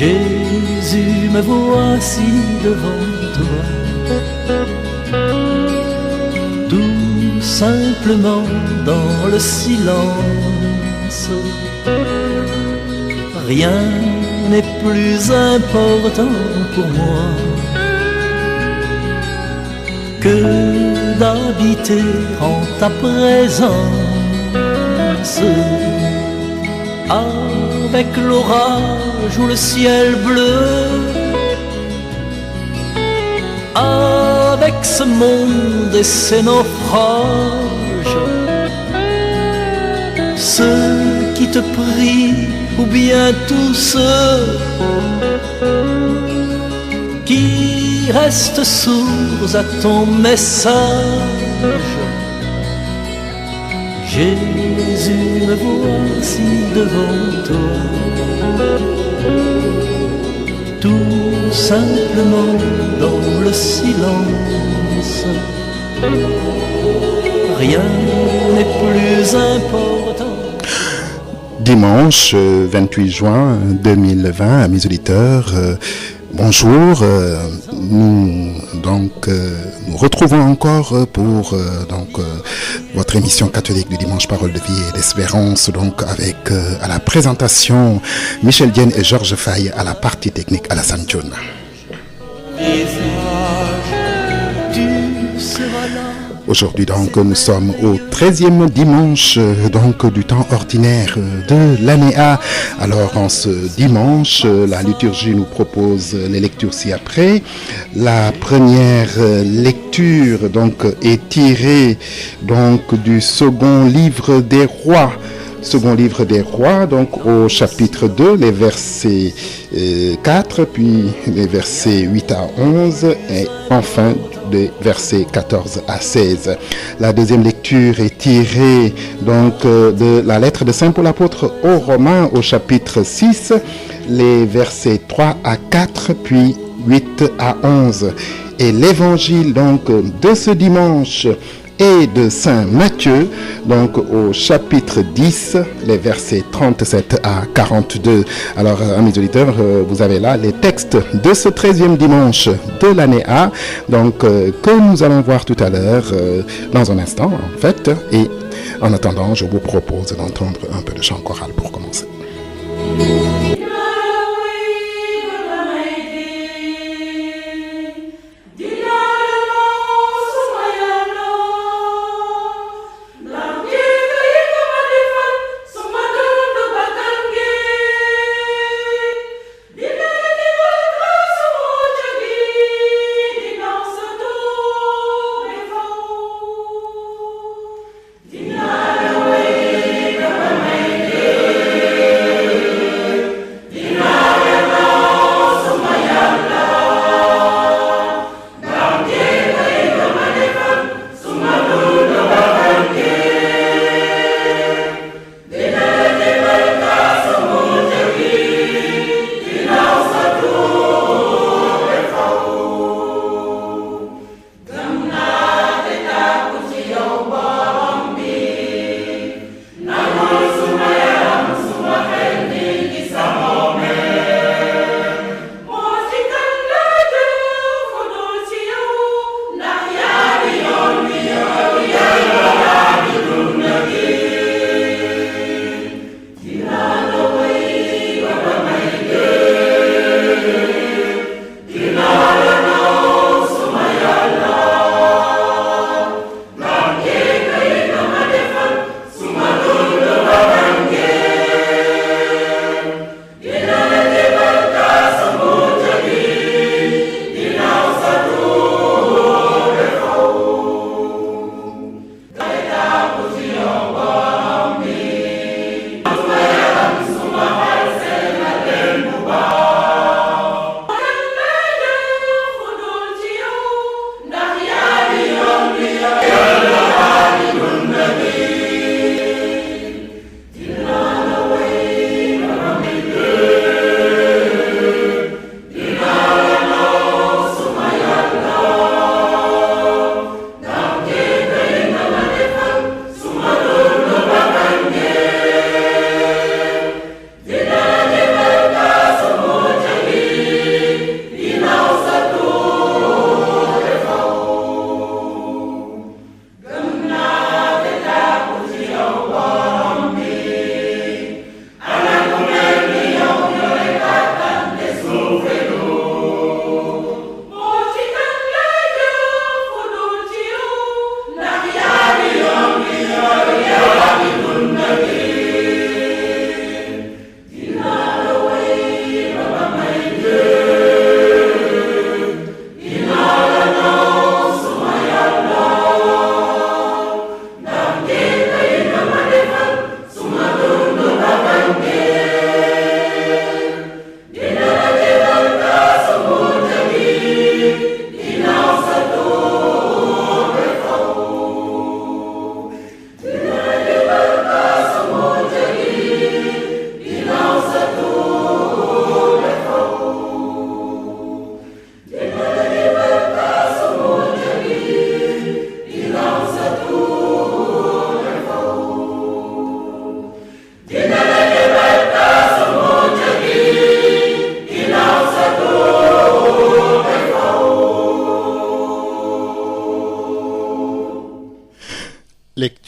Jésus, me voici devant toi, tout simplement dans le silence. Rien n'est plus important pour moi que d'habiter en ta présence. Avec l'orage ou le ciel bleu, avec ce monde et ses naufrages, ceux qui te prient ou bien tous ceux qui restent sourds à ton message. Jésus, me voici devant toi, tout simplement dans le silence. Rien n'est plus important. Dimanche 28 juin 2020, amis auditeurs, bonjour. Nous retrouvons encore pour votre émission catholique du dimanche Parole de vie et d'espérance, donc avec à la présentation Michel Dienne et Georges Faye, à la partie technique Alassane John. Aujourd'hui donc nous sommes au 13e dimanche du temps ordinaire de l'année A. Alors en ce dimanche, la liturgie nous propose les lectures ci-après. La première lecture est tirée du second livre des rois. Second livre des rois, au chapitre 2, les versets 4, puis les versets 8 à 11 et enfin des versets 14 à 16. La deuxième lecture est tirée de la lettre de Saint Paul apôtre aux Romains au chapitre 6, les versets 3 à 4, puis 8 à 11. Et l'évangile de ce dimanche et de Saint Matthieu, au chapitre 10, les versets 37 à 42. Alors, amis auditeurs, vous avez là les textes de ce 13e dimanche de l'année A, que nous allons voir tout à l'heure, dans un instant, en fait. Et en attendant, je vous propose d'entendre un peu de chant choral pour commencer.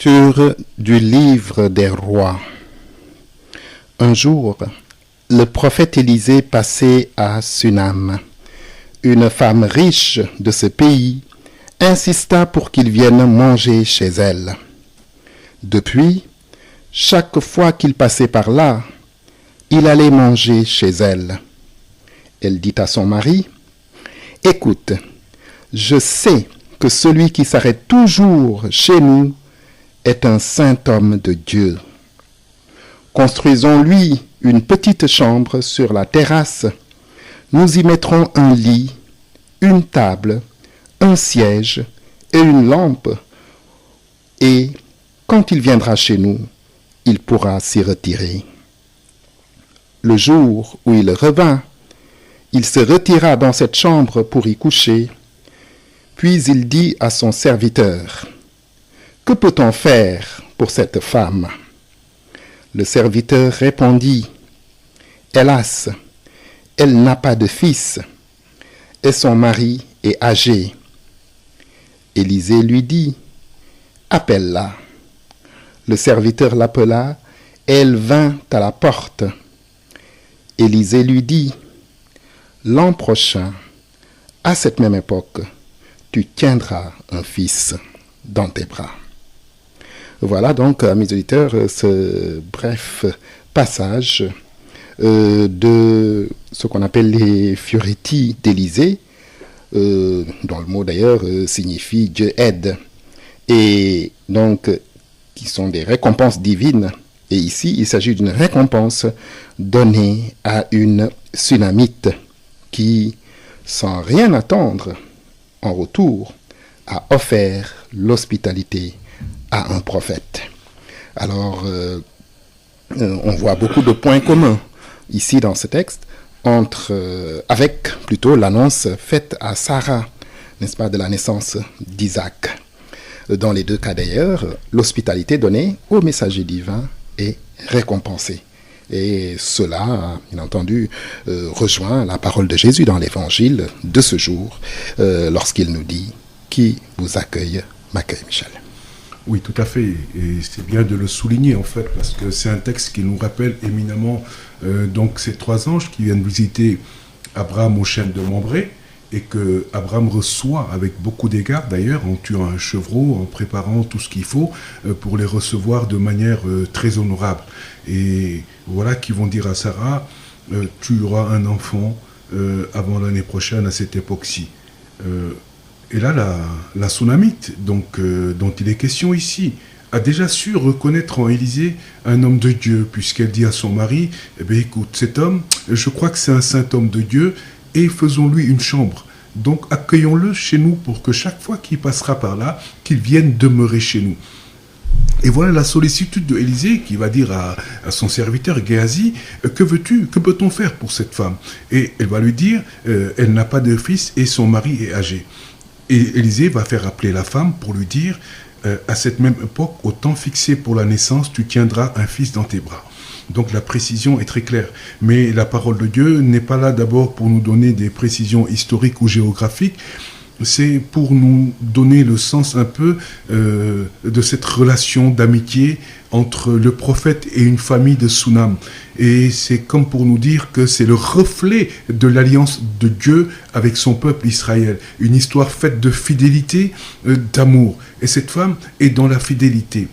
Lecture du livre des rois. Un jour, le prophète Élisée passait à Sunam. Une femme riche de ce pays insista pour qu'il vienne manger chez elle. Depuis, chaque fois qu'il passait par là, il allait manger chez elle. Elle dit à son mari, « Écoute, je sais que celui qui s'arrête toujours chez nous est un saint homme de Dieu. Construisons-lui une petite chambre sur la terrasse. Nous y mettrons un lit, une table, un siège et une lampe. Et quand il viendra chez nous, il pourra s'y retirer. » Le jour où il revint, il se retira dans cette chambre pour y coucher. Puis il dit à son serviteur, « Que peut-on faire pour cette femme ?» Le serviteur répondit, « Hélas, elle n'a pas de fils, et son mari est âgé. » Élisée lui dit, « Appelle-la. » Le serviteur l'appela, et elle vint à la porte. Élisée lui dit, « L'an prochain, à cette même époque, tu tiendras un fils dans tes bras. » Voilà donc, mes auditeurs, ce bref passage de ce qu'on appelle les Fioretti d'Élisée, dont le mot d'ailleurs signifie Dieu aide, et donc qui sont des récompenses divines. Et ici, il s'agit d'une récompense donnée à une Sunamite qui, sans rien attendre en retour, a offert l'hospitalité à un prophète. Alors, on voit beaucoup de points communs ici dans ce texte avec plutôt l'annonce faite à Sarah, n'est-ce pas, de la naissance d'Isaac. Dans les deux cas d'ailleurs, l'hospitalité donnée au messager divin est récompensée. Et cela, bien entendu, rejoint la parole de Jésus dans l'évangile de ce jour, lorsqu'il nous dit « Qui vous accueille, m'accueille, Michel ». Oui, tout à fait. Et c'est bien de le souligner, en fait, parce que c'est un texte qui nous rappelle éminemment donc ces trois anges qui viennent visiter Abraham au chêne de Mambré, et que Abraham reçoit avec beaucoup d'égards, d'ailleurs, en tuant un chevreau, en préparant tout ce qu'il faut pour les recevoir de manière très honorable. Et voilà qu'ils vont dire à Sarah, tu auras un enfant avant l'année prochaine à cette époque-ci. Et là, la Sunamite, donc, dont il est question ici, a déjà su reconnaître en Élisée un homme de Dieu, puisqu'elle dit à son mari, eh bien, écoute, cet homme, je crois que c'est un saint homme de Dieu, et faisons-lui une chambre. Donc accueillons-le chez nous pour que chaque fois qu'il passera par là, qu'il vienne demeurer chez nous. Et voilà la sollicitude de Élisée qui va dire à son serviteur Géasi, que veux-tu, que peut-on faire pour cette femme? Et elle va lui dire, elle n'a pas de fils et son mari est âgé. Et Élisée va faire appeler la femme pour lui dire, à cette même époque, au temps fixé pour la naissance, tu tiendras un fils dans tes bras. Donc la précision est très claire. Mais la parole de Dieu n'est pas là d'abord pour nous donner des précisions historiques ou géographiques, c'est pour nous donner le sens un peu de cette relation d'amitié entre le prophète et une famille de Sunam. Et c'est comme pour nous dire que c'est le reflet de l'alliance de Dieu avec son peuple Israël. Une histoire faite de fidélité, d'amour. Et cette femme est dans la fidélité.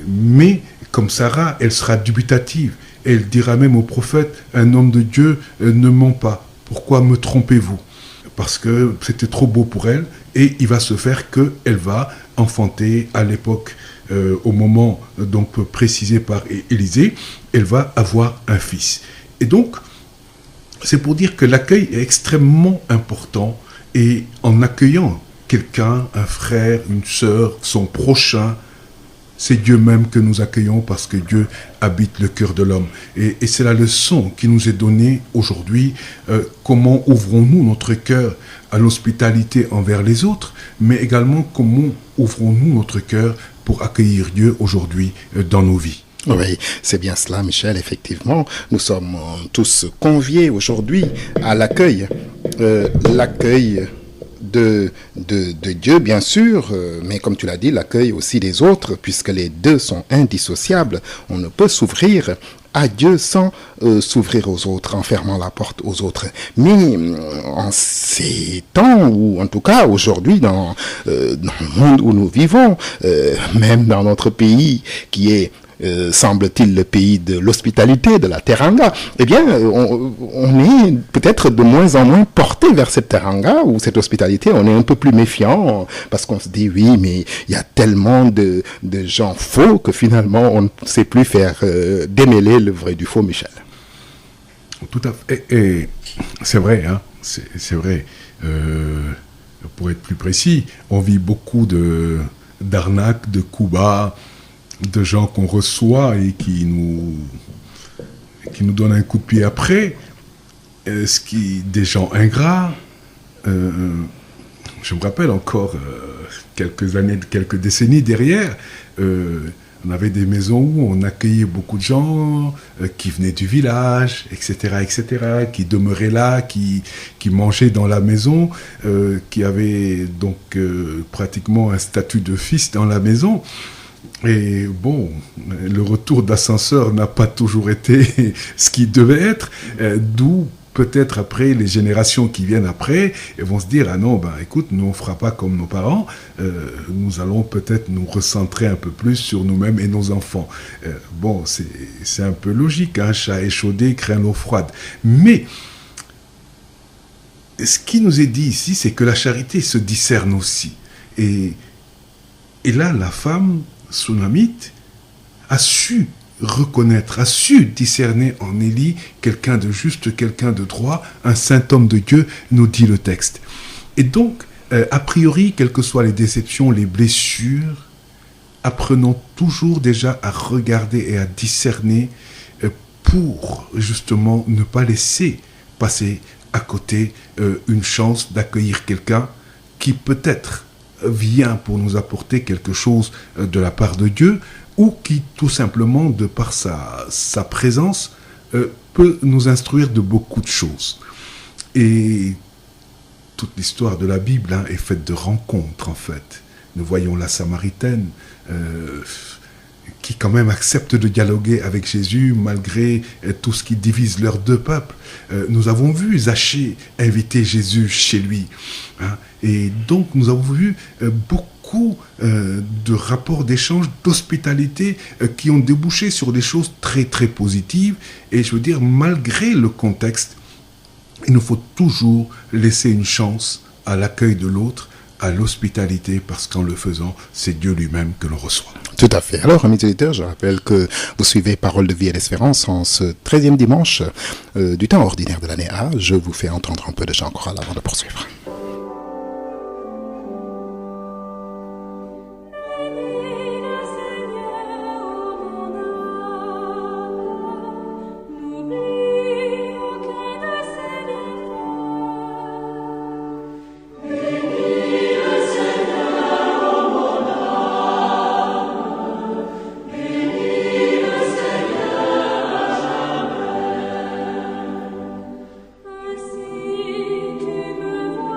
Mais comme Sarah, elle sera dubitative. Elle dira même au prophète, un homme de Dieu ne ment pas. Pourquoi me trompez-vous? Parce que c'était trop beau pour elle, et il va se faire qu'elle va enfanter à l'époque, au moment donc précisé par Élisée, elle va avoir un fils. Et donc, c'est pour dire que l'accueil est extrêmement important, et en accueillant quelqu'un, un frère, une sœur, son prochain, c'est Dieu même que nous accueillons parce que Dieu habite le cœur de l'homme. Et c'est la leçon qui nous est donnée aujourd'hui. Comment ouvrons-nous notre cœur à l'hospitalité envers les autres, mais également comment ouvrons-nous notre cœur pour accueillir Dieu aujourd'hui dans nos vies. Oui, c'est bien cela, Michel, effectivement. Nous sommes tous conviés aujourd'hui à l'accueil. L'accueil de Dieu, bien sûr, mais comme tu l'as dit, l'accueil aussi des autres, puisque les deux sont indissociables. On ne peut s'ouvrir à Dieu sans s'ouvrir aux autres, en fermant la porte aux autres. Mais en ces temps, ou en tout cas aujourd'hui, dans le monde où nous vivons, même dans notre pays qui est semble-t-il le pays de l'hospitalité, de la teranga, eh bien, on est peut-être de moins en moins porté vers cette teranga ou cette hospitalité. On est un peu plus méfiant parce qu'on se dit, oui, mais il y a tellement de gens faux que finalement, on ne sait plus faire démêler le vrai du faux, Michel. Tout à fait. Et c'est vrai, hein, c'est vrai. Pour être plus précis, on vit beaucoup d'arnaques, de coups bas, de gens qu'on reçoit et qui nous donnent un coup de pied après, des gens ingrats. Je me rappelle encore quelques décennies derrière, on avait des maisons où on accueillait beaucoup de gens qui venaient du village, etc., qui demeuraient là, qui mangeaient dans la maison, qui avaient donc pratiquement un statut de fils dans la maison. Et bon, le retour d'ascenseur n'a pas toujours été ce qu'il devait être, d'où peut-être après, les générations qui viennent après, vont se dire, ah non, ben écoute, nous on fera pas comme nos parents, nous allons peut-être nous recentrer un peu plus sur nous-mêmes et nos enfants. Bon, c'est un peu logique, un chat échaudé craint l'eau froide. Mais, ce qui nous est dit ici, c'est que la charité se discerne aussi. Et là, la femme Sunamite a su reconnaître, a su discerner en Élie quelqu'un de juste, quelqu'un de droit, un saint homme de Dieu, nous dit le texte. Et donc, a priori, quelles que soient les déceptions, les blessures, apprenons toujours déjà à regarder et à discerner pour justement ne pas laisser passer à côté une chance d'accueillir quelqu'un qui peut-être vient pour nous apporter quelque chose de la part de Dieu, ou qui, tout simplement, de par sa présence, peut nous instruire de beaucoup de choses. Et toute l'histoire de la Bible est faite de rencontres, en fait. Nous voyons la Samaritaine, qui quand même accepte de dialoguer avec Jésus, malgré tout ce qui divise leurs deux peuples. Nous avons vu Zachée inviter Jésus chez lui. Et donc, nous avons vu beaucoup de rapports d'échange, d'hospitalité qui ont débouché sur des choses très, très positives. Et je veux dire, malgré le contexte, il nous faut toujours laisser une chance à l'accueil de l'autre, à l'hospitalité, parce qu'en le faisant, c'est Dieu lui-même que l'on reçoit. Tout à fait. Alors, amis auditeurs, je rappelle que vous suivez Parole de vie et d'espérance en ce 13e dimanche du temps ordinaire de l'année A. Je vous fais entendre un peu de chant choral avant de poursuivre. Si tu me vois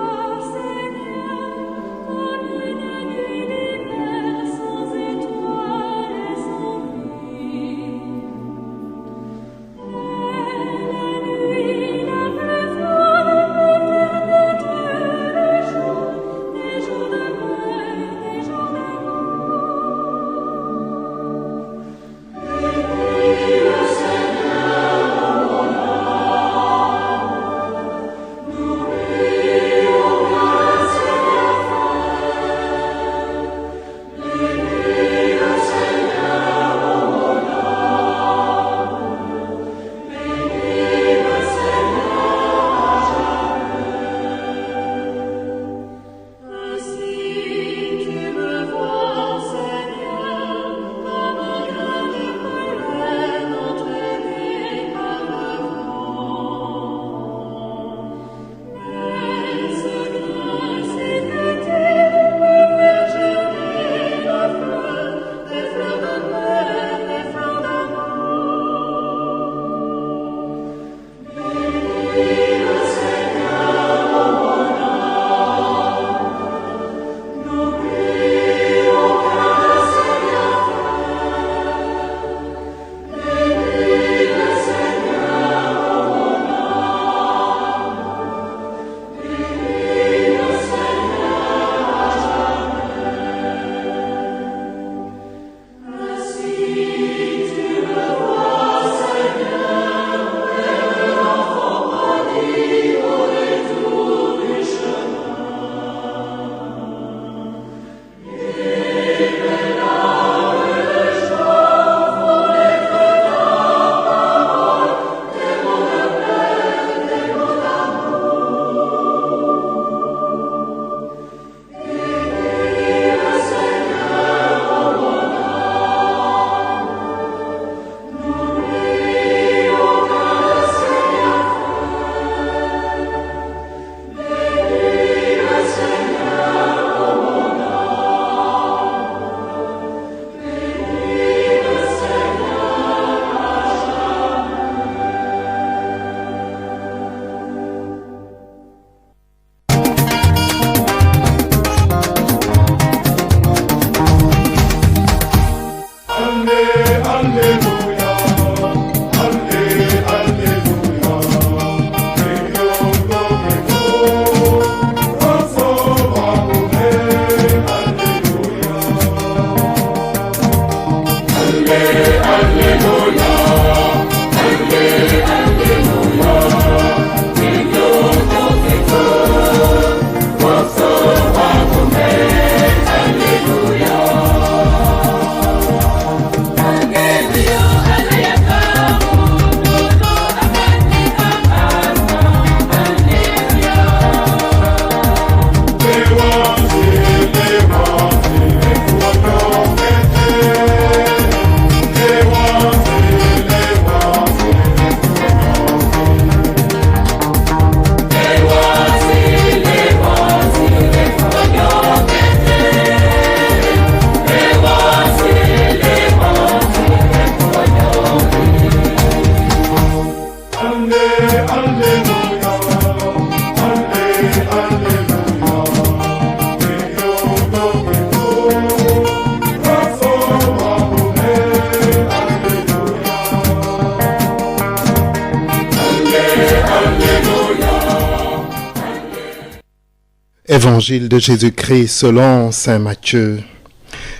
Évangile de Jésus-Christ selon saint Matthieu.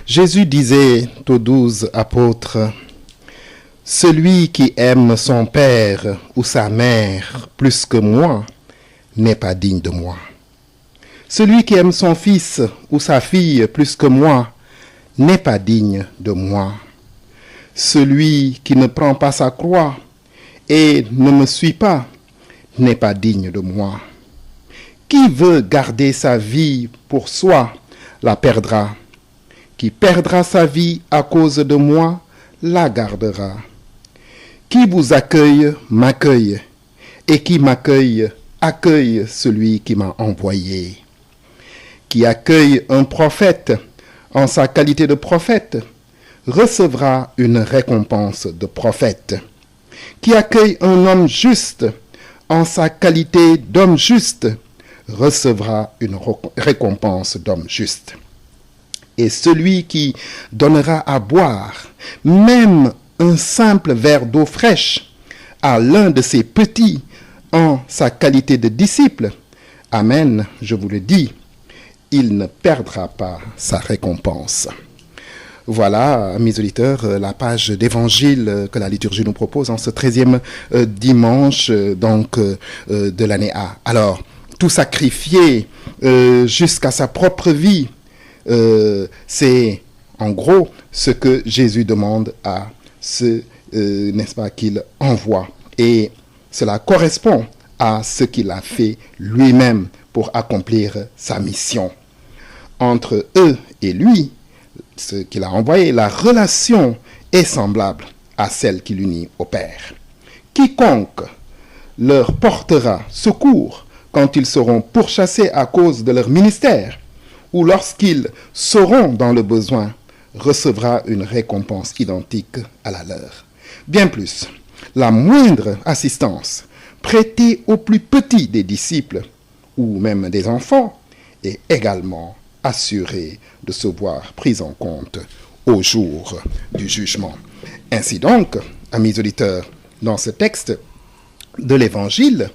Jésus disait aux 12 apôtres, « Celui qui aime son père ou sa mère plus que moi n'est pas digne de moi. Celui qui aime son fils ou sa fille plus que moi n'est pas digne de moi. Celui qui ne prend pas sa croix et ne me suit pas n'est pas digne de moi. Qui veut garder sa vie pour soi la perdra. Qui perdra sa vie à cause de moi la gardera. Qui vous accueille m'accueille, et qui m'accueille accueille celui qui m'a envoyé. Qui accueille un prophète en sa qualité de prophète recevra une récompense de prophète. Qui accueille un homme juste en sa qualité d'homme juste recevra une récompense d'homme juste. Et celui qui donnera à boire même un simple verre d'eau fraîche à l'un de ses petits en sa qualité de disciple, amen, je vous le dis, il ne perdra pas sa récompense. Voilà, mes auditeurs, la page d'évangile que la liturgie nous propose en ce 13e dimanche de l'année A. Alors, tout sacrifier jusqu'à sa propre vie, c'est en gros ce que Jésus demande à ceux, n'est-ce pas, qu'il envoie. Et cela correspond à ce qu'il a fait lui-même pour accomplir sa mission. Entre eux et lui, ce qu'il a envoyé, la relation est semblable à celle qui l'unit au Père. Quiconque leur portera secours quand ils seront pourchassés à cause de leur ministère, ou lorsqu'ils seront dans le besoin, recevra une récompense identique à la leur. Bien plus, la moindre assistance prêtée aux plus petits des disciples, ou même des enfants, est également assurée de se voir prise en compte au jour du jugement. Ainsi donc, amis auditeurs, dans ce texte de l'Évangile,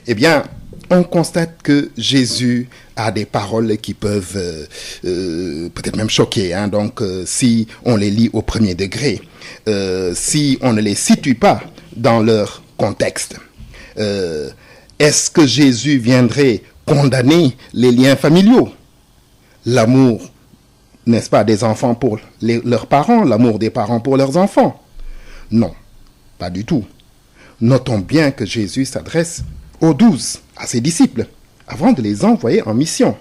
eh bien, on constate que Jésus a des paroles qui peuvent peut-être même choquer. Donc, si on les lit au premier degré, si on ne les situe pas dans leur contexte, est-ce que Jésus viendrait condamner les liens familiaux? L'amour, n'est-ce pas, des enfants pour leurs parents, l'amour des parents pour leurs enfants? Non, pas du tout. Notons bien que Jésus s'adresse aux 12, à ses disciples, avant de les envoyer en mission.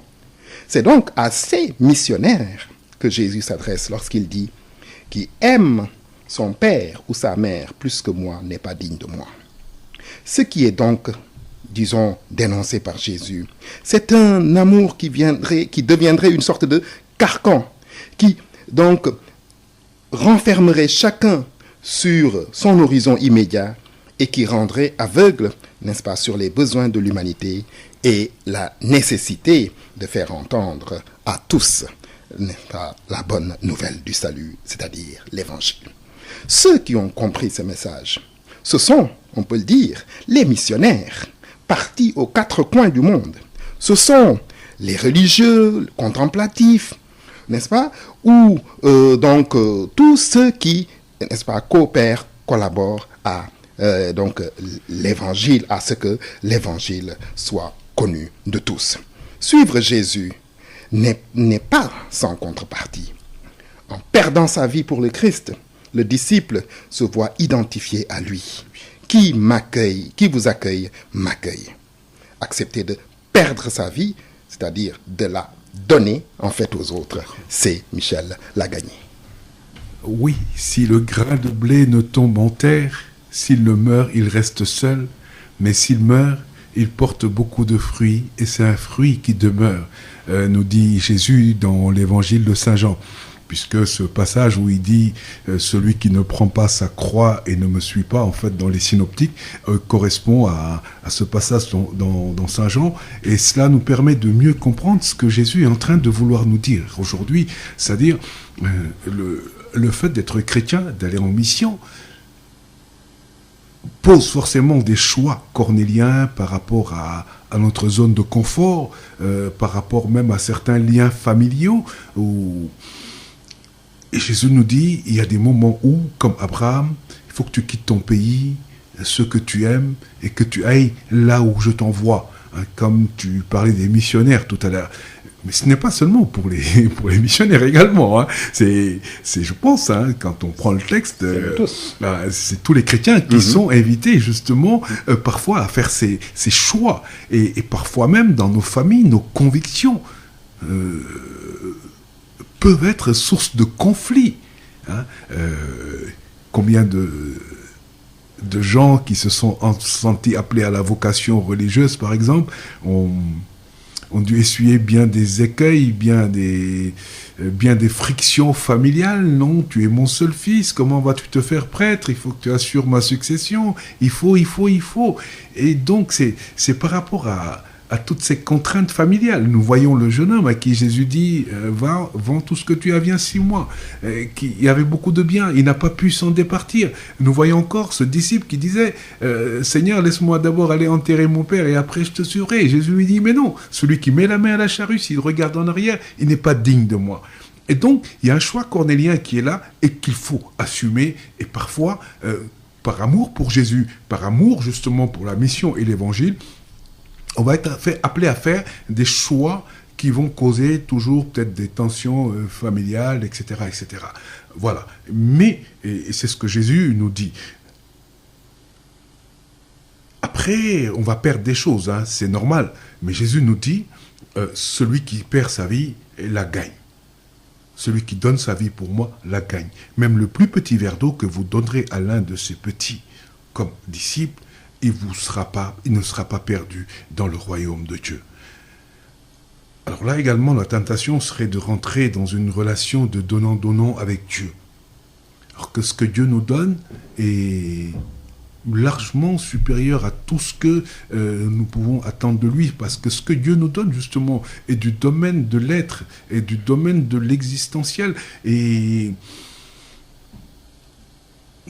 C'est donc à ces missionnaires que Jésus s'adresse lorsqu'il dit « Qui aime son père ou sa mère plus que moi n'est pas digne de moi ». Ce qui est donc, disons, dénoncé par Jésus, c'est un amour qui deviendrait une sorte de carcan, qui donc renfermerait chacun sur son horizon immédiat et qui rendrait aveugle, n'est-ce pas, sur les besoins de l'humanité et la nécessité de faire entendre à tous, n'est-ce pas, la bonne nouvelle du salut, c'est-à-dire l'Évangile. Ceux qui ont compris ce message, ce sont, on peut le dire, les missionnaires partis aux 4 coins du monde. Ce sont les religieux, contemplatifs, n'est-ce pas, ou tous ceux qui, n'est-ce pas, coopèrent, collaborent à l'évangile, à ce que l'évangile soit connu de tous. Suivre Jésus n'est pas sans contrepartie. En perdant sa vie pour le Christ, le disciple se voit identifié à lui. Qui m'accueille, qui vous accueille, m'accueille. Accepter de perdre sa vie, c'est-à-dire de la donner en fait aux autres, c'est Michel Lagagné. Oui, si le grain de blé ne tombe en terre, s'il ne meurt, il reste seul, mais s'il meurt, il porte beaucoup de fruits, et c'est un fruit qui demeure, nous dit Jésus dans l'évangile de Saint Jean, puisque ce passage où il dit celui qui ne prend pas sa croix et ne me suit pas, en fait, dans les synoptiques, correspond à ce passage dans Saint Jean, et cela nous permet de mieux comprendre ce que Jésus est en train de vouloir nous dire aujourd'hui, c'est-à-dire le fait d'être chrétien, d'aller en mission. pose forcément des choix cornéliens par rapport à notre zone de confort, par rapport même à certains liens familiaux. Et Jésus nous dit, il y a des moments où, comme Abraham, il faut que tu quittes ton pays, ce que tu aimes, et que tu ailles là où je t'envoie. Hein, comme tu parlais des missionnaires tout à l'heure. Mais ce n'est pas seulement pour les missionnaires également. Hein. C'est, je pense, hein, quand on prend le texte, c'est tous les chrétiens qui sont invités justement parfois à faire ces choix. Et parfois même dans nos familles, nos convictions peuvent être source de conflits. Hein. Combien de gens qui se sont sentis appelés à la vocation religieuse, par exemple, ont dû essuyer bien des écueils, bien des frictions familiales. Non, tu es mon seul fils, comment vas-tu te faire prêtre? Il faut que tu assures ma succession, il faut. Et donc, c'est par rapport à toutes ces contraintes familiales. Nous voyons le jeune homme à qui Jésus dit va, vends tout ce que tu as, viens, suis-moi. Il avait beaucoup de biens, il n'a pas pu s'en départir. Nous voyons encore ce disciple qui disait Seigneur, laisse-moi d'abord aller enterrer mon père et après je te suivrai. Et Jésus lui dit mais non, celui qui met la main à la charrue, s'il regarde en arrière, il n'est pas digne de moi. Et donc, il y a un choix cornélien qui est là et qu'il faut assumer. Et parfois, par amour pour Jésus, par amour justement pour la mission et l'évangile, on va être appelé à faire des choix qui vont causer toujours peut-être des tensions familiales, etc., etc. Voilà. Mais, et c'est ce que Jésus nous dit. Après, on va perdre des choses, hein, c'est normal. Mais Jésus nous dit, celui qui perd sa vie, la gagne. Celui qui donne sa vie pour moi, la gagne. Même le plus petit verre d'eau que vous donnerez à l'un de ces petits, comme disciples, il ne sera pas perdu dans le royaume de Dieu. Alors là également, la tentation serait de rentrer dans une relation de donnant-donnant avec Dieu. Alors que ce que Dieu nous donne est largement supérieur à tout ce que nous pouvons attendre de lui, parce que ce que Dieu nous donne justement est du domaine de l'être, est du domaine de l'existentiel. Et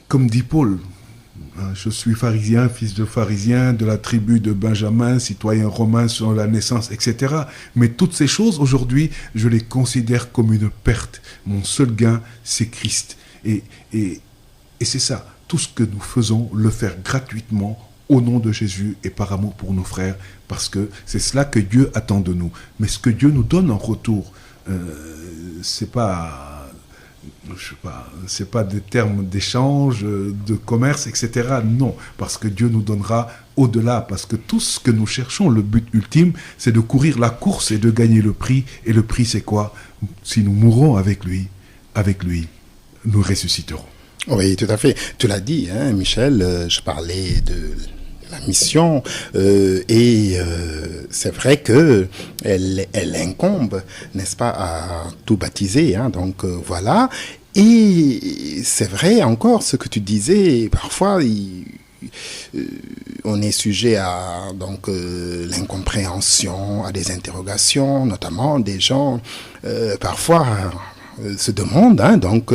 comme dit Paul, je suis pharisien, fils de pharisien, de la tribu de Benjamin, citoyen romain selon la naissance, etc. Mais toutes ces choses, aujourd'hui, je les considère comme une perte. Mon seul gain, c'est Christ. Et c'est ça. Tout ce que nous faisons, le faire gratuitement, au nom de Jésus et par amour pour nos frères, parce que c'est cela que Dieu attend de nous. Mais ce que Dieu nous donne en retour, c'est pas des termes d'échange, de commerce, etc. Non, parce que Dieu nous donnera au-delà, parce que tout ce que nous cherchons, le but ultime, c'est de courir la course et de gagner le prix. Et le prix, c'est quoi? Si nous mourrons avec lui, nous ressusciterons. Oui, tout à fait. Tu l'as dit, hein, Michel, je parlais de la mission et c'est vrai que elle incombe, n'est-ce pas, à tout baptiser, hein, donc voilà. Et c'est vrai encore ce que tu disais, parfois on est sujet à donc l'incompréhension, à des interrogations, notamment des gens parfois se demandent, hein, donc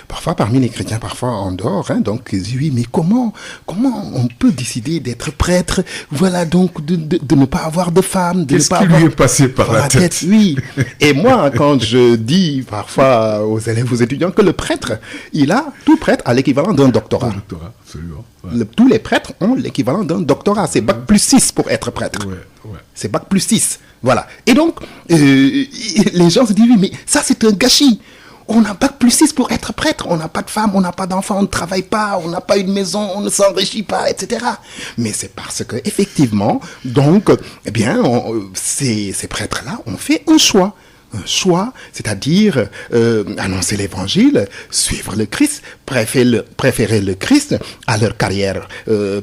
parfois parmi les chrétiens, parfois en dehors, hein, donc ils disent oui, mais comment on peut décider d'être prêtre, voilà, donc de ne pas avoir de femme, de Qu'est-ce ne pas qui avoir lui est passé par la tête? Oui. Et moi, quand je dis parfois aux élèves, aux étudiants que le prêtre, tout prêtre a l'équivalent d'un doctorat. Un doctorat, absolument. Ouais. Tous les prêtres ont l'équivalent d'un doctorat. C'est bac plus 6 pour être prêtre. Ouais. C'est bac plus 6. Voilà. Et donc, les gens se disent, oui, mais ça, c'est un gâchis. On a bac plus 6 pour être prêtre. On n'a pas de femme, on n'a pas d'enfant, on ne travaille pas, on n'a pas une maison, on ne s'enrichit pas, etc. Mais c'est parce que, effectivement, donc, eh bien, ces prêtres-là ont fait un choix. Un choix, c'est-à-dire annoncer l'évangile, suivre le Christ, préférer le Christ à leur carrière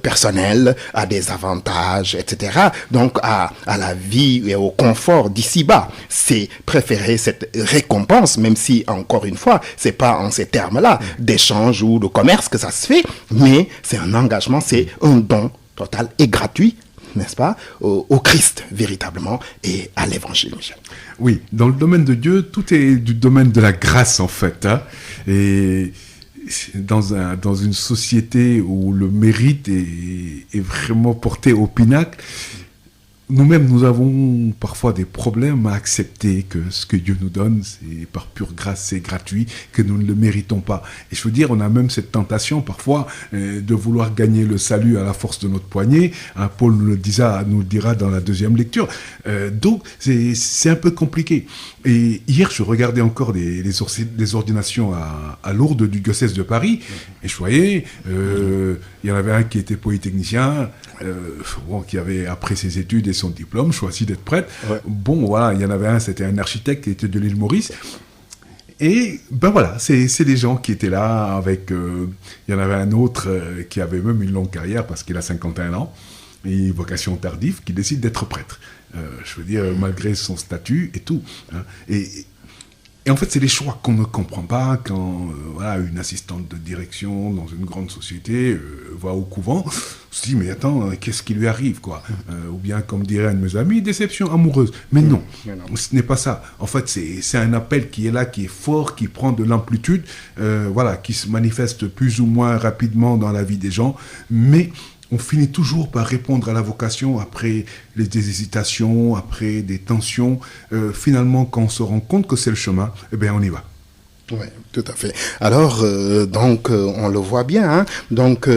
personnelle, à des avantages, etc. Donc à la vie et au confort d'ici-bas. C'est préférer cette récompense, même si, encore une fois, c'est pas en ces termes-là d'échange ou de commerce que ça se fait, mais c'est un engagement, c'est un don total et gratuit, n'est-ce pas, au Christ, véritablement, et à l'évangile, Michel. Oui, dans le domaine de Dieu, tout est du domaine de la grâce, en fait. Hein, et dans une société où le mérite est vraiment porté au pinacle, nous-mêmes, nous avons parfois des problèmes à accepter que ce que Dieu nous donne, c'est par pure grâce, c'est gratuit, que nous ne le méritons pas. Et je veux dire, on a même cette tentation parfois de vouloir gagner le salut à la force de notre poignet. Paul nous le dira dans la deuxième lecture. Donc, c'est un peu compliqué. Et hier, je regardais encore les ordinations à Lourdes du diocèse de Paris, et je voyais, il y en avait un qui était polytechnicien, qui avait, après ses études et son diplôme, choisi d'être prêtre. Ouais. Bon, voilà, il y en avait un, c'était un architecte qui était de l'île Maurice. Et ben voilà, c'est des gens qui étaient là avec... il y en avait un autre qui avait même une longue carrière parce qu'il a 51 ans, et vocation tardive, qui décide d'être prêtre. Je veux dire, malgré son statut et tout. Hein. Et en fait, c'est des choix qu'on ne comprend pas quand voilà, une assistante de direction dans une grande société va au couvent. On se dit, mais attends, qu'est-ce qui lui arrive, quoi ou bien, comme dirait un de mes amis, déception amoureuse. Mais non, ce n'est pas ça. En fait, c'est un appel qui est là, qui est fort, qui prend de l'amplitude, voilà, qui se manifeste plus ou moins rapidement dans la vie des gens, mais on finit toujours par répondre à la vocation après des hésitations, après des tensions. Finalement, quand on se rend compte que c'est le chemin, eh bien, on y va. Oui, tout à fait. Alors, donc, on le voit bien, hein, donc,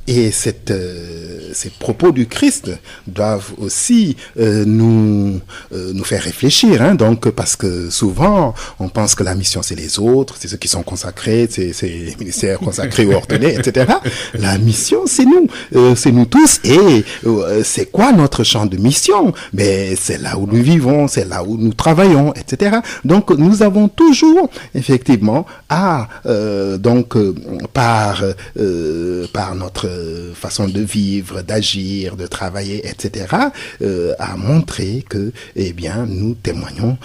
et ces propos du Christ doivent aussi nous faire réfléchir, hein, donc, parce que souvent, on pense que la mission, c'est les autres, c'est ceux qui sont consacrés, c'est les ministères consacrés ou ordonnés, etc. La mission, c'est nous tous, et c'est quoi notre champ de mission? Mais c'est là où nous vivons, c'est là où nous travaillons, etc. Donc, nous avons toujours effectivement par notre façon de vivre, d'agir, de travailler, etc., à montrer que, eh bien, nous témoignons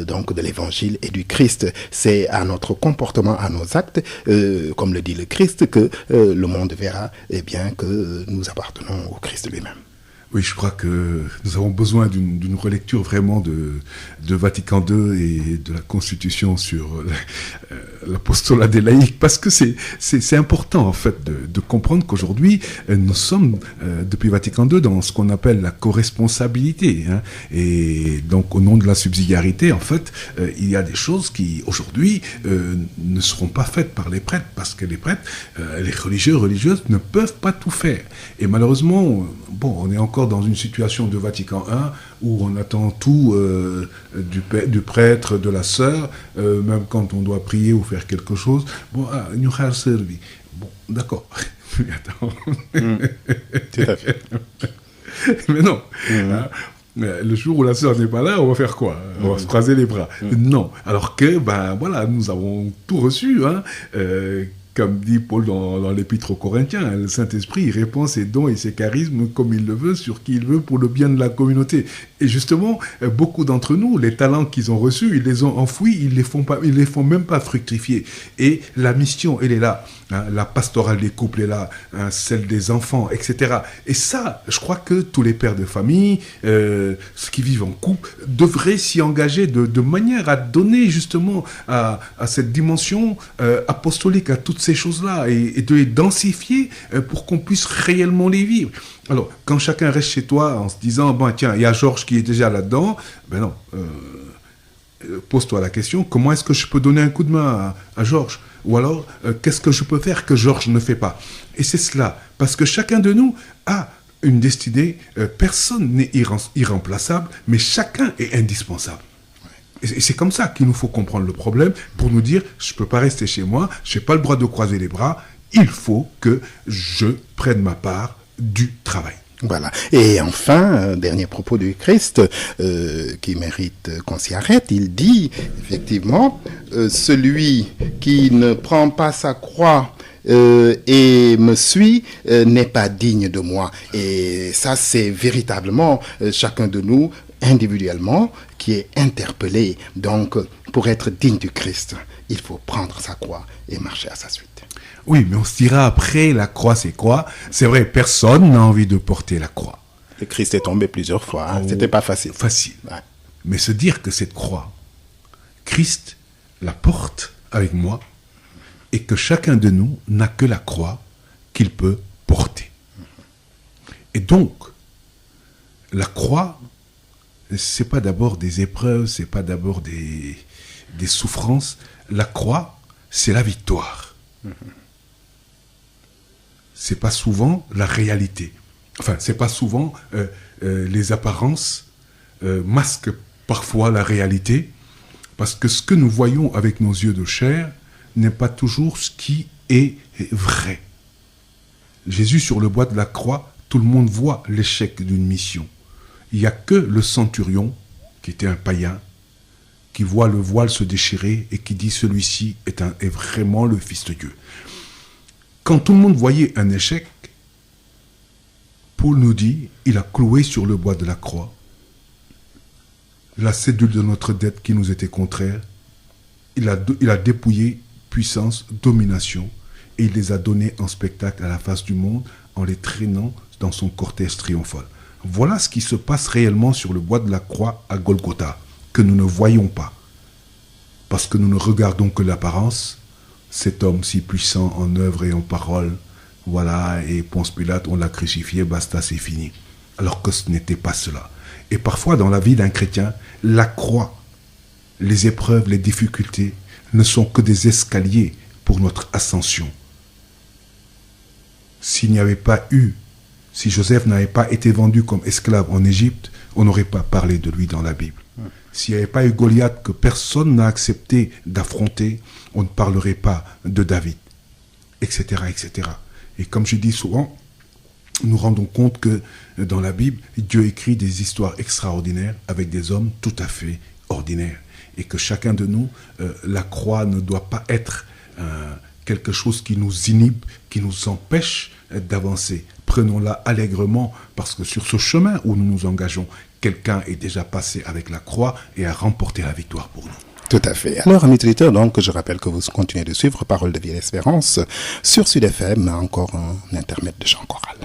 donc de l'Évangile et du Christ. C'est à notre comportement, à nos actes, comme le dit le Christ, que le monde verra, eh bien, que nous appartenons au Christ lui-même. Oui, je crois que nous avons besoin d'une relecture vraiment de Vatican II et de la Constitution sur l'apostolat des laïcs, parce que c'est important en fait de comprendre qu'aujourd'hui nous sommes depuis Vatican II dans ce qu'on appelle la co-responsabilité, hein, et donc au nom de la subsidiarité en fait il y a des choses qui aujourd'hui ne seront pas faites par les prêtres, parce que les prêtres, les religieuses ne peuvent pas tout faire, et malheureusement on est encore dans une situation de Vatican I où on attend tout du prêtre, de la sœur, même quand on doit prier ou faire quelque chose. Bon, nous avons servi. Bon, d'accord. Attends. Tout à fait. Mais non. Hein, le jour où la sœur n'est pas là, on va faire quoi? On va se croiser les bras. Non. Alors que, voilà, nous avons tout reçu, hein. Comme dit Paul dans l'Épître aux Corinthiens, le Saint-Esprit, il répand ses dons et ses charismes comme il le veut, sur qui il veut, pour le bien de la communauté. Et justement, beaucoup d'entre nous, les talents qu'ils ont reçus, ils les ont enfouis, ils les font même pas fructifier. Et la mission, elle est là. Hein, la pastorale des couples est là, hein, celle des enfants, etc. Et ça, je crois que tous les pères de famille, ceux qui vivent en couple, devraient s'y engager de manière à donner justement à cette dimension apostolique, à toutes ces choses-là, et de les densifier pour qu'on puisse réellement les vivre. Alors, quand chacun reste chez toi en se disant, bon, tiens, il y a Georges qui est déjà là-dedans, ben non, pose-toi la question, comment est-ce que je peux donner un coup de main à Georges? Ou alors, qu'est-ce que je peux faire que Georges ne fait pas? Et c'est cela, parce que chacun de nous a une destinée, personne n'est irremplaçable, mais chacun est indispensable. Et c'est comme ça qu'il nous faut comprendre le problème, pour nous dire, je ne peux pas rester chez moi, je n'ai pas le droit de croiser les bras, il faut que je prenne ma part du travail. Voilà. Et enfin, dernier propos du Christ qui mérite qu'on s'y arrête, il dit effectivement, celui qui ne prend pas sa croix et me suit n'est pas digne de moi. Et ça, c'est véritablement chacun de nous individuellement qui est interpellé. Donc, pour être digne du Christ, il faut prendre sa croix et marcher à sa suite. Oui, mais on se dira après, la croix c'est quoi? C'est vrai, personne n'a envie de porter la croix. Le Christ est tombé plusieurs fois, hein. C'était pas facile. Facile. Ouais. Mais se dire que cette croix, Christ la porte avec moi, et que chacun de nous n'a que la croix qu'il peut porter. Et donc, la croix, c'est pas d'abord des épreuves, c'est pas d'abord des souffrances. La croix, c'est la victoire. C'est pas souvent la réalité. Enfin, c'est pas souvent les apparences masquent parfois la réalité, parce que ce que nous voyons avec nos yeux de chair n'est pas toujours ce qui est vrai. Jésus sur le bois de la croix, tout le monde voit l'échec d'une mission. Il n'y a que le centurion, qui était un païen, qui voit le voile se déchirer et qui dit celui-ci est vraiment le Fils de Dieu. Quand tout le monde voyait un échec, Paul nous dit, il a cloué sur le bois de la croix la cédule de notre dette qui nous était contraire. Il a dépouillé puissance, domination, et il les a donnés en spectacle à la face du monde en les traînant dans son cortège triomphal. Voilà ce qui se passe réellement sur le bois de la croix à Golgotha, que nous ne voyons pas, parce que nous ne regardons que l'apparence. Cet homme si puissant en œuvre et en parole, voilà, et Ponce Pilate, on l'a crucifié, basta, c'est fini. Alors que ce n'était pas cela. Et parfois, dans la vie d'un chrétien, la croix, les épreuves, les difficultés ne sont que des escaliers pour notre ascension. Si Joseph n'avait pas été vendu comme esclave en Égypte, on n'aurait pas parlé de lui dans la Bible. S'il n'y avait pas eu Goliath que personne n'a accepté d'affronter, on ne parlerait pas de David, etc., etc. Et comme je dis souvent, nous rendons compte que dans la Bible, Dieu écrit des histoires extraordinaires avec des hommes tout à fait ordinaires. Et que chacun de nous, la croix ne doit pas être quelque chose qui nous inhibe, qui nous empêche d'avancer. Prenons-la allègrement, parce que sur ce chemin où nous nous engageons, quelqu'un est déjà passé avec la croix et a remporté la victoire pour nous. Tout à fait. Alors, amis auditeurs, donc, je rappelle que vous continuez de suivre Parole de vie et d'espérance sur Sud FM, encore un intermède de chant choral.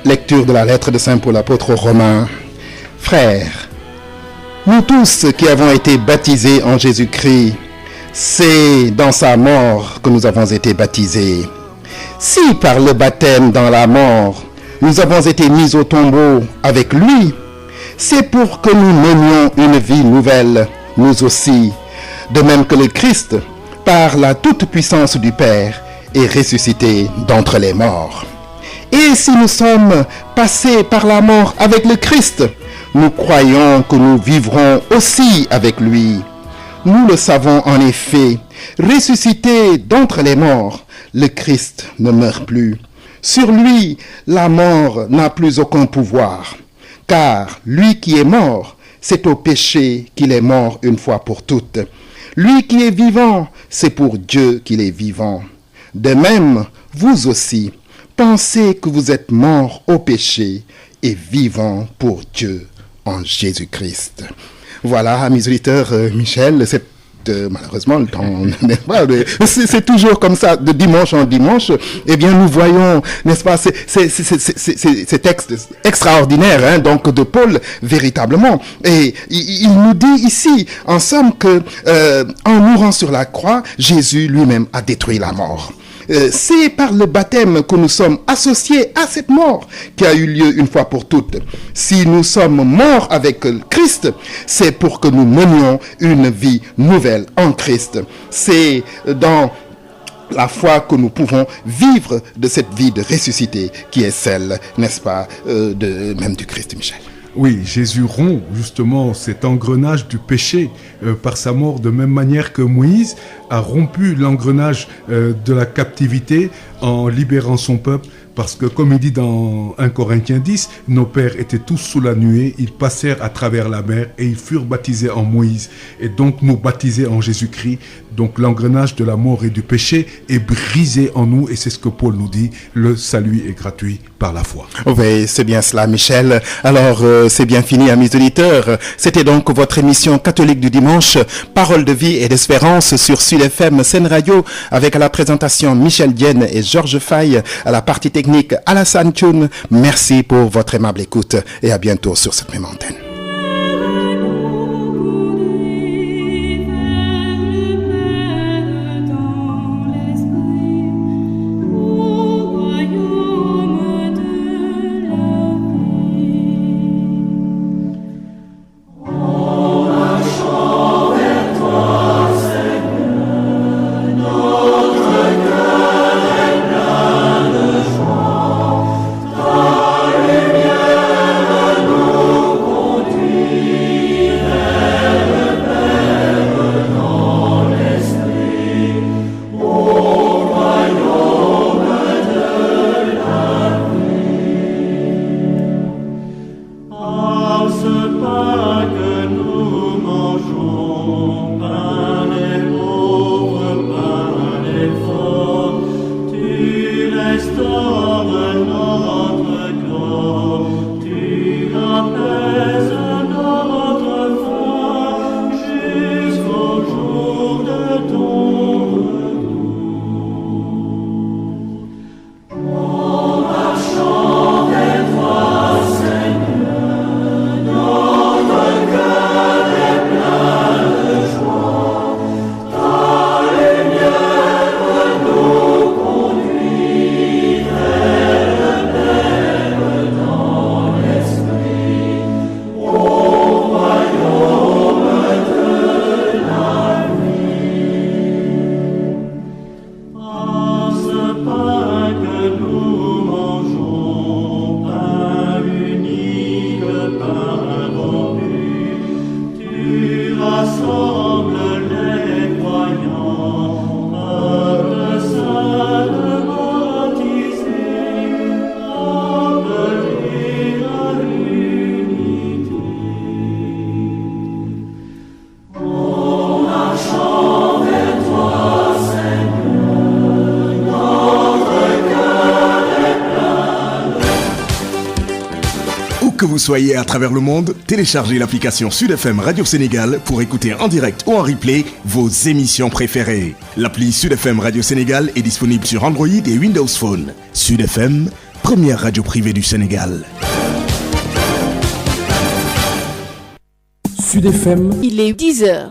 Lecture de la lettre de Saint Paul apôtre aux Romains. Frères, nous tous qui avons été baptisés en Jésus-Christ, c'est dans sa mort que nous avons été baptisés. Si par le baptême dans la mort, nous avons été mis au tombeau avec lui, c'est pour que nous menions une vie nouvelle, nous aussi, de même que le Christ, par la toute-puissance du Père, est ressuscité d'entre les morts. Et si nous sommes passés par la mort avec le Christ, nous croyons que nous vivrons aussi avec lui. Nous le savons en effet, ressuscité d'entre les morts, le Christ ne meurt plus. Sur lui, la mort n'a plus aucun pouvoir, car lui qui est mort, c'est au péché qu'il est mort une fois pour toutes. Lui qui est vivant, c'est pour Dieu qu'il est vivant. De même, vous aussi, pensez que vous êtes morts au péché et vivants pour Dieu en Jésus-Christ. Voilà, amis auditeurs, Michel, c'est malheureusement le temps, c'est toujours comme ça, de dimanche en dimanche. Eh bien, nous voyons, n'est-ce pas, ces textes extraordinaires, hein, donc de Paul, véritablement. Et il nous dit ici, en somme, que en mourant sur la croix, Jésus lui-même a détruit la mort. C'est par le baptême que nous sommes associés à cette mort qui a eu lieu une fois pour toutes. Si nous sommes morts avec Christ, c'est pour que nous menions une vie nouvelle en Christ. C'est dans la foi que nous pouvons vivre de cette vie de ressuscité qui est celle, n'est-ce pas, même du Christ, Michel. Oui, Jésus rompt justement cet engrenage du péché par sa mort, de même manière que Moïse a rompu l'engrenage de la captivité en libérant son peuple. Parce que, comme il dit dans 1 Corinthiens 10, nos pères étaient tous sous la nuée, ils passèrent à travers la mer et ils furent baptisés en Moïse. Et donc, nous baptisés en Jésus-Christ. Donc, l'engrenage de la mort et du péché est brisé en nous. Et c'est ce que Paul nous dit, le salut est gratuit par la foi. Oui, c'est bien cela, Michel. Alors, c'est bien fini, amis auditeurs. C'était donc votre émission catholique du dimanche, Parole de vie et d'espérance sur Sud FM Sen Radio, avec à la présentation Michel Dienne et Georges Faye, à la partie technique Alassane Thioune. Merci pour votre aimable écoute et à bientôt sur cette même antenne. Que vous soyez à travers le monde, téléchargez l'application Sud FM Radio Sénégal pour écouter en direct ou en replay vos émissions préférées. L'appli Sud FM Radio Sénégal est disponible sur Android et Windows Phone. Sud FM, première radio privée du Sénégal. Sud FM. Il est 10h.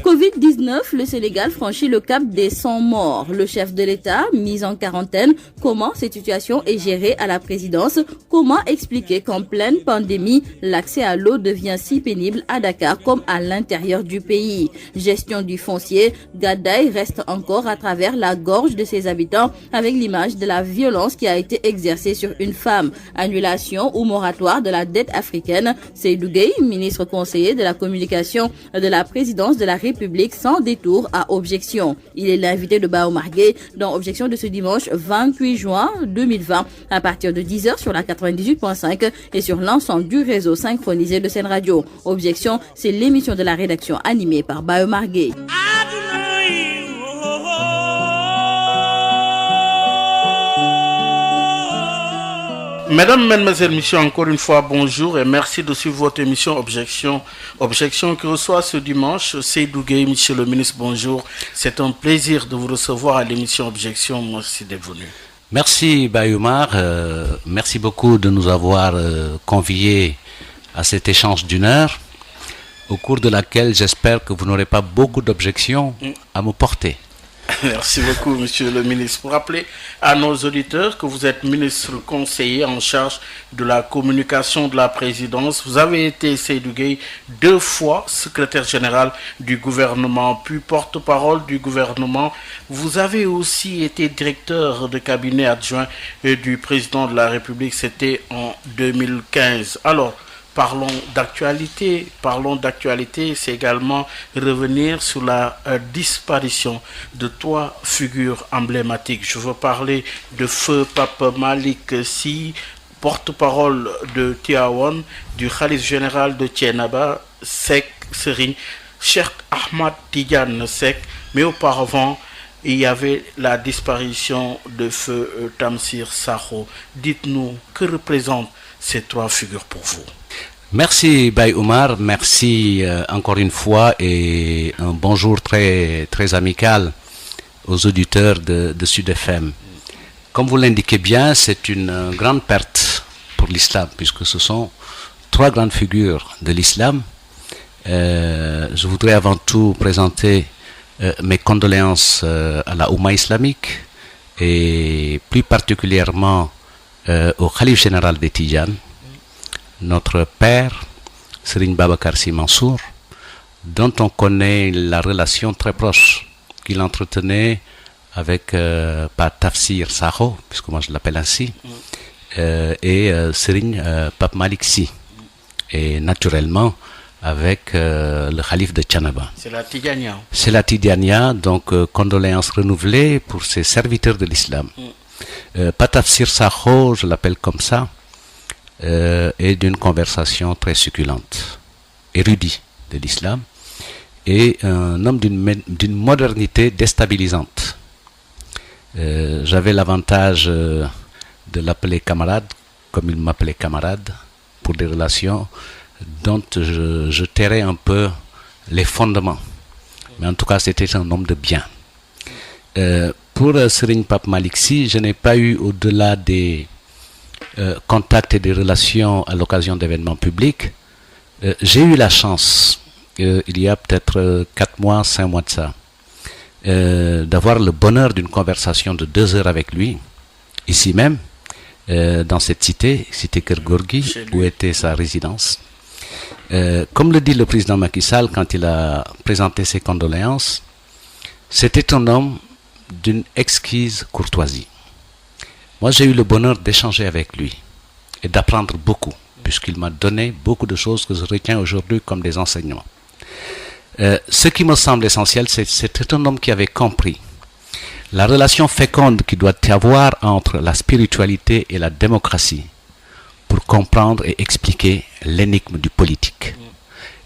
Covid-19, le Sénégal franchit le cap des 100 morts. Le chef de l'État, mis en quarantaine, comment cette situation est gérée à la présidence? Comment expliquer qu'en pleine pandémie, l'accès à l'eau devient si pénible à Dakar comme à l'intérieur du pays? Gestion du foncier, Gadaï reste encore à travers la gorge de ses habitants avec l'image de la violence qui a été exercée sur une femme. Annulation ou moratoire de la dette africaine. Seydou Gueye, ministre conseiller de la communication de la présidence de la République, sans détour à objection. Il est l'invité de Bao Margué dans Objection de ce dimanche 28 juin 2020 à partir de 10h sur la 98.5 et sur l'ensemble du réseau synchronisé de Sen Radio. Objection, c'est l'émission de la rédaction animée par Bao Margué. Mesdames, Mesdemoiselles, Messieurs, encore une fois, bonjour et merci de suivre votre émission Objection. Objection qui reçoit ce dimanche Seydou Gueye, Monsieur le ministre, bonjour. C'est un plaisir de vous recevoir à l'émission Objection. Merci d'être venu. Merci Bayoumar, merci beaucoup de nous avoir conviés à cet échange d'une heure, au cours de laquelle j'espère que vous n'aurez pas beaucoup d'objections à me porter. Merci beaucoup, Monsieur le ministre. Pour rappeler à nos auditeurs que vous êtes ministre conseiller en charge de la communication de la présidence. Vous avez été, Seydou Gueye, 2 fois secrétaire général du gouvernement, puis porte-parole du gouvernement. Vous avez aussi été directeur de cabinet adjoint du président de la République. C'était en 2015. Alors, parlons d'actualité, c'est également revenir sur la disparition de 3 figures emblématiques. Je veux parler de Feu Pape Malick Sy, porte-parole de Tivaouane, du khalife général de Thiénaba, Seck Serigne Cheikh Ahmad Tidiane Seck, mais auparavant, il y avait la disparition de Feu Tamsir Sakho. Dites-nous, que représentent ces 3 figures pour vous? Merci Baye Oumar, merci encore une fois et un bonjour très, très amical aux auditeurs de Sud FM. Comme vous l'indiquez bien, c'est une grande perte pour l'islam puisque ce sont 3 grandes figures de l'islam. Je voudrais avant tout présenter mes condoléances à la Oumma islamique et plus particulièrement au khalife général des Tidjanes, notre père, Serigne Babacar Sy Mansour, dont on connaît la relation très proche qu'il entretenait avec Pape Tafsir Sakho, puisque moi je l'appelle ainsi, et Serigne Pape Malick Sy, et naturellement avec le khalife de Thiénaba. C'est la Tidjania. C'est la Tidjania, donc condoléances renouvelées pour ces serviteurs de l'islam. Pape Tafsir Sakho, je l'appelle comme ça, et d'une conversation très succulente, érudit de l'islam, et un homme d'une modernité déstabilisante. J'avais l'avantage de l'appeler camarade, comme il m'appelait camarade, pour des relations dont je tairais un peu les fondements. Mais en tout cas, c'était un homme de bien. Pour Serigne Pape Malick Sy, je n'ai pas eu, au-delà des contacts et des relations à l'occasion d'événements publics, j'ai eu la chance, il y a peut-être 4 mois, 5 mois de ça, d'avoir le bonheur d'une conversation de 2 heures avec lui, ici même, dans cette cité Keur Gorgui, où était sa résidence. Comme le dit le président Macky Sall quand il a présenté ses condoléances, c'était un homme d'une exquise courtoisie. Moi, j'ai eu le bonheur d'échanger avec lui et d'apprendre beaucoup, puisqu'il m'a donné beaucoup de choses que je retiens aujourd'hui comme des enseignements. Ce qui me semble essentiel, c'est un homme qui avait compris la relation féconde qu'il doit y avoir entre la spiritualité et la démocratie pour comprendre et expliquer l'énigme du politique.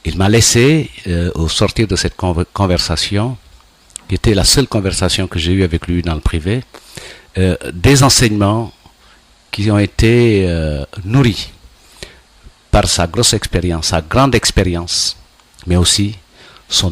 Il m'a laissé, au sortir de cette conversation, qui était la seule conversation que j'ai eue avec lui dans le privé, des enseignements qui ont été nourris par sa grosse expérience, sa grande expérience, mais aussi son